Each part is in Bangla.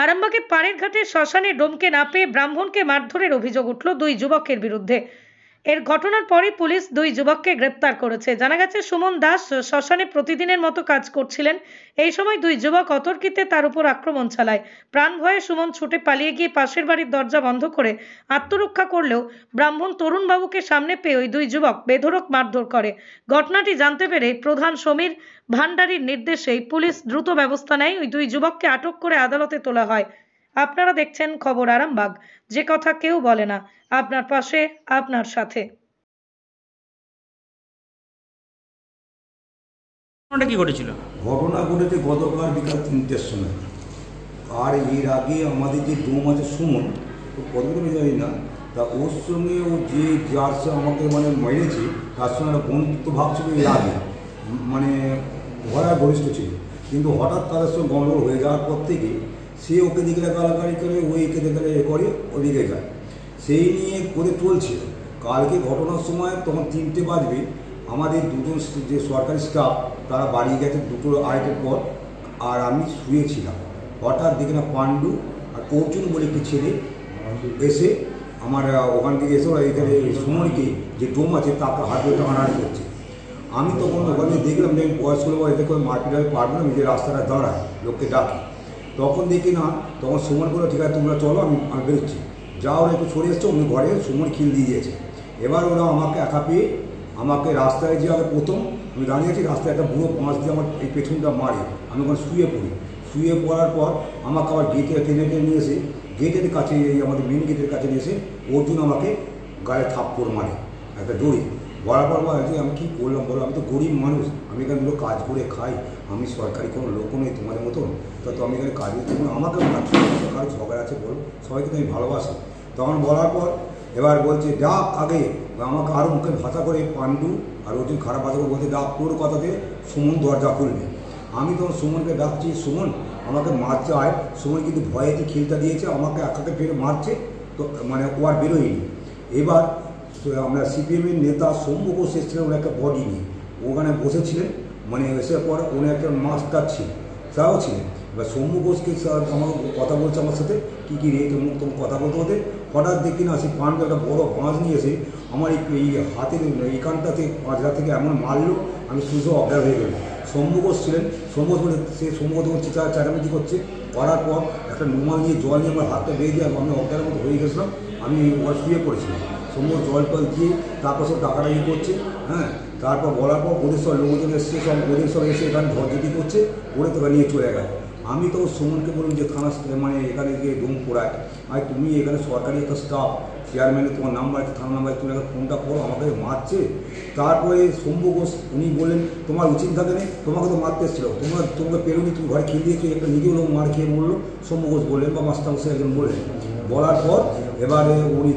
আরামবাগের পাড়ের ঘাটে শ্মশানে ডোমকে না পেয়ে ব্রাহ্মণকে মারধরের অভিযোগ উঠল দুই যুবকের বিরুদ্ধে। এর ঘটনার পরই পুলিশ দুই যুবককে গ্রেপ্তার করেছে। জানা গেছে, সুমন দাস শ্মশানে প্রতিদিনের মতো কাজ করছিলেন। এই সময় দুই যুবক অতর্কিতে তার উপর আক্রমণ চালায়। প্রাণ ভয়ে সুমন ছুটে পালিয়ে গিয়ে পাশের বাড়ির দরজা বন্ধ করে আত্মরক্ষা করলেও ব্রাহ্মণ তরুণবাবুকে সামনে পেয়ে ওই দুই যুবক বেধড়ক মারধর করে। ঘটনাটি জানতে পেরে প্রধান সমীর ভান্ডারীর নির্দেশেই পুলিশ দ্রুত ব্যবস্থা নেয়। ওই দুই যুবককে আটক করে আদালতে তোলা হয়। আপনারা দেখছেন খবর আরামবাগ, যে কথা কেউ বলে না, আপনার পাশে, আপনার সাথে। ঘটনাটা কি ঘটেছিল? ঘটনা ঘটেছে গতকাল বিকাল 3টের সময়। আর এর আগে আমাদের যে ডোম আছে সুমন, তো কতগুলো জানি না, তা ওর সঙ্গে ও যে যার সে আমাকে মেরেছে, তার সঙ্গে একটা বন্ধুত্ব ভাব ছিল এর আগে, ভয়ার ঘনিষ্ঠ ছিল। কিন্তু হঠাৎ তাদের সঙ্গে গণ্ডগোল হয়ে যাওয়ার পর থেকে সে ওকে দিকে গালাগালি করে, ও একে দেখে এ করে, ওদিকে যায়, সেই নিয়ে ওদের চলছিল। কালকে ঘটনার সময় তখন 3টে বাজবে, আমাদের দুজন যে সরকারি স্টাফ তারা বাড়ি গেছে 2:30 পর, আর আমি শুয়েছিলাম। হঠাৎ দেখে না পাণ্ডু আর অর্জুন বলে একটি ছেলে এসে আমার ওখান থেকে এসে এখানে সুমনকে যে ডোম আছে তাকে হাতে টানাটানি করছে। আমি তখন ওখানে দেখলাম যে বয়স্ক লোক এতে করে মারপিট আমি পারবো না, নিজের রাস্তাটা দাঁড়ায়, লোককে ডাকি। তখন দেখি না, তখন সুমন বলে ঠিক আছে তোমরা চলো, আমি বেরোচ্ছি। যা ওরা একটু সরে এসছে, অন্য ঘরে সুমন খিল দিয়ে দিয়েছে। এবার ওরা আমাকে একা পেয়ে আমাকে রাস্তায় যে আগে প্রথম আমি দাঁড়িয়েছি, রাস্তায় একটা বুড়ো পাঁচ দিয়ে আমার এই পেছনটা মারে, আমি ওখানে শুয়ে পড়ি। শুয়ে পড়ার পর আমাকে আবার গেটে টেনে নিয়ে এসে গেটের কাছে, এই আমাদের মেন গেটের কাছে নিয়ে এসে অর্জুন আমাকে গায়ে থাপ্পড় মারে একটা দড়ি। বলার পর বলছে আমি কী করলাম বলো, আমি তো গরিব মানুষ, আমি এখানে দুটো কাজ করে খাই, আমি সরকারি কোনো লোক নেই তোমাদের মতন, তো আমি এখানে কাজ করছি, আমাকে কারো ঝগড়া আছে বলো, সবাইকে তো আমি ভালোবাসি। তখন বলার পর এবার বলছে ডাক আগে, আমাকে আরও মুখের ভাষা করে পাণ্ডু আর অর্জুন খারাপ ভাষা করে বলছে ডাক, তোর কথাতে সুমন দরজা খুলবে। আমি তখন সুমনকে ডাকছি, সুমন আমাকে মারছে আয়। সুমন কিন্তু ভয়েতে খিলটা দিয়েছে, আমাকে একাকে ফেরে মারছে, তো ও আর বেরোয়নি। এবার আমরা সিপিএমের নেতা শম্ভু ঘোষ এসেছিলেন, ওনার একটা বডি নিয়ে ওখানে বসেছিলেন, এসে পর উনি একটা মাস্টার ছিল, তাও ছিলেন। এবার শম্ভু ঘোষকে আমাকে কথা বলছে আমার সাথে, কী রেট মুখ তোমার কথা বলতে হতে, হঠাৎ দেখি না সে পানটা একটা বড় বাঁশ নিয়ে এসে আমার এই হাতের এইখানটাতে পাঁচটা থেকে এমন মারলো, আমি সুযোগ অজ্ঞান হয়ে গেলাম। শম্ভু ঘোষ ছিলেন, শম্ভু ঘোষ বলে সে শম্ভু ঘোষ চাটামিটি করছে, করার পর একটা নোমাল দিয়ে জল নিয়ে আমার হাতটা বেরিয়ে দিয়ে আমি অজ্ঞানের মতো হয়ে গেছিলাম, আমি ওরা শুয়ে পড়েছিলাম। শম্ভু জল টল দিয়ে তারপর সব টাকাটাকি করছে, হ্যাঁ। তারপর বলার পর ওদের সব লোকজন এসছে, সব ওদের সব এসে এখানে ঝড়ঝুটি করছে, ওরা তোকে নিয়ে চলে গেল। আমি তো সুমনকে বললাম যে থানা এখানে গিয়ে ডোম পোড়ায়, আর তুমি এখানে সরকারি একটা স্টাফ, চেয়ারম্যানের তোমার নাম্বার আছে, থানা নাম্বার, তুমি একটা ফোনটা করো, আমাকে মারছে। তারপরে শম্ভু ঘোষ উনি বললেন তোমার উচিত থাকে নেই, তোমাকে তো মারতে এসেছিল, তোমাকে পেরোনি, তুমি ঘরে খেয়ে দিয়েছো, একটা নিজেও লোক মার খেয়ে বললো, শম্ভু ঘোষ বললেন বা মাস্টারমশাই একজন বললেন। বলার পর এবারে উনি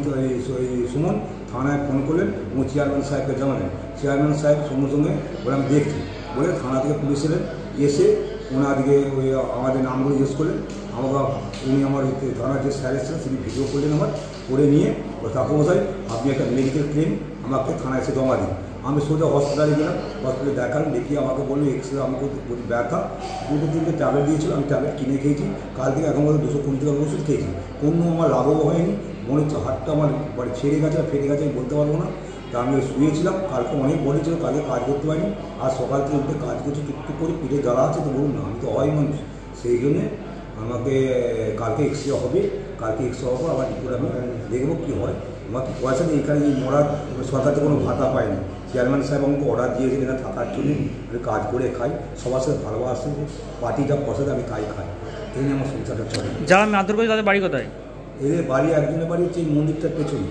সুমন থানায় ফোন করলেন এবং চেয়ারম্যান সাহেবকে জানালেন। চেয়ারম্যান সাহেব সঙ্গে সঙ্গে বলে আমি দেখছি বলে থানা থেকে পুলিশ এলেন, এসে ওনাদিকে আমাদের নামগুলো জিজ্ঞেস করলেন। আমাকে উনি আমার থানার যে স্যার এসেছিলেন তিনি ভিডিও করলেন, আমার করে নিয়ে ঠাকুরমশাই আপনি একটা মেডিকেল ক্লেম আমাকে থানায় এসে জমা দিন। আমি সোজা হসপিটালে গেলাম, হসপিটালে দেখালাম, দেখিয়ে আমাকে বললো এক্সরে, আমাকে ব্যথা, 2-3টে ট্যাবলেট দিয়েছিল, আমি ট্যাবলেট কিনে খেয়েছি, কাল থেকে এখন মধ্যে 220 টাকার ওষুধ খেয়েছি, কোনো আমার লাভও হয়নি, মনে হচ্ছে হাতটা আমার ছেড়ে গেছে আর ফেটে গেছে, আমি বলতে পারবো না। তা আমি শুয়েছিলাম, কালকে অনেক বডি ছিল, কালকে কাজ করতে পারিনি, আর সকাল থেকে উঠে কাজ করছি, টুকটুক করে পিঠে জ্বালা আছে, তো বলুন না আমি তো হয় মানুষ, সেই জন্যে আমাকে কালকে এক্সরে হবে, কালকে এক্সরে হবো, আবার দুপুরে আমি দেখবো কী হয়। আমাকে পয়সা নেই, এখানে এই মরার সরকার থেকে কোনো ভাতা পাইনি। চেয়ারম্যান সাহেব আমাকে অর্ডার দিয়েছেন এখানে থাকার জন্য, আমি কাজ করে খাই, সবার সাথে ভালোবাসে, পার্টিটা পয়সাতে আমি তাই খাই, এই নিয়ে আমার সংসারটা চলে। যারা মারধর করে তাদের বাড়ি কোথায়? এদের বাড়ি একজনের বাড়ি হচ্ছে এই মন্দিরটার পেছনে,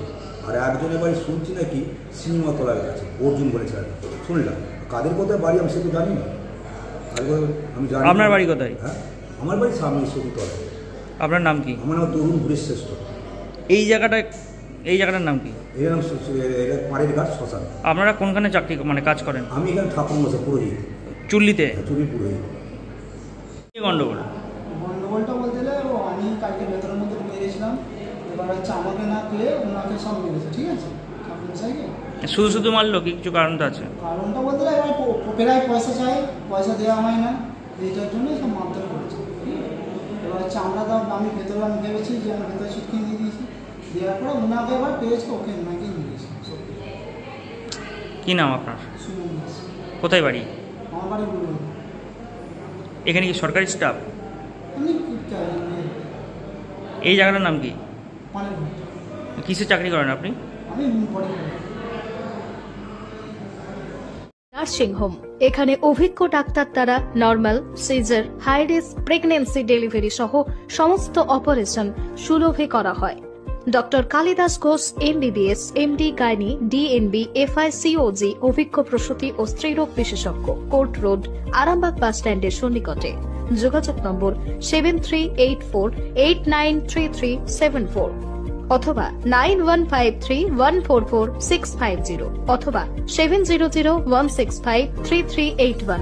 আর একজনের বাড়ি শুনছি নাকি সিনেমাতলার কাছে, অর্জুন বলেছে আর শুনলাম। কাদের কোথায় বাড়ি আমি সেটা জানি না, আমি জানি। আপনার বাড়ি কোথায়? হ্যাঁ, আমার বাড়ি সামনে সেতুতলা। আপনার নাম কি? আমার নাম তরুণ ভুরেশ শ্রেষ্ঠ। এই জায়গাটার নাম কি? এর নাম পাড়ের ঘাট শ্মশান। আপনারা কোনখানে চাকরি কাজ করেন? আমি এখানে ঠাকুরমশাই পুরোহিত। চুল্লিতে? চুল্লি পুরোহিত। কি গন্ডগোলটা বলতে গেলে আমি কালকে ভেতরের মধ্যে ঢুকে গেছিলাম, এবার হচ্ছে আমাকে না পেয়ে ওনাকে সব মেরেছে, ঠিক আছে, ঠাকুরমশাইকে শুধু মারলো কি কিছু কারণটা আছে? কারণটা বলতে গেলে এবার প্রায় পয়সা চাই, পয়সা দেওয়া হয় না, এইটার জন্য সব মারধর করেছে। এবার চামড়া দাও, আমি ভেতরে আমি ভেবেছি যে আমি ভেতরে ছিটকিয়ে দিয়ে দিয়েছি, দেওয়ার পরে ওনাকে এবার পেয়েছে, ওকে ওনাকে নিয়ে গেছি। কি নাম আপনার? সুমন দাস। কোথায় বাড়ি? আমার বাড়ি বলুন, এখানে কি সরকারি স্টাফ? আমি এই জায়গাটার নাম কি? পানের ঘর। কিসে চাকরি করেন আপনি? আমি পরে নার্সিং হোম, এখানে অভিজ্ঞ ডাক্তার দ্বারা normal, caesar, high risk pregnancy, delivery সহ সমস্ত অপারেশন সুলভে করা হয়। Doctor Kalidas Ghosh MBBS, MD গাইনি, DNB, FICOG অভিজ্ঞ প্রসূতি ও স্ত্রীরোগ বিশেষজ্ঞ, কোর্ট রোড, আরামবাগ বাস স্ট্যান্ডের সন্নিকটে। যোগাযোগ নম্বর 7384893374 অথবা 9153144650 অথবা 7001653381।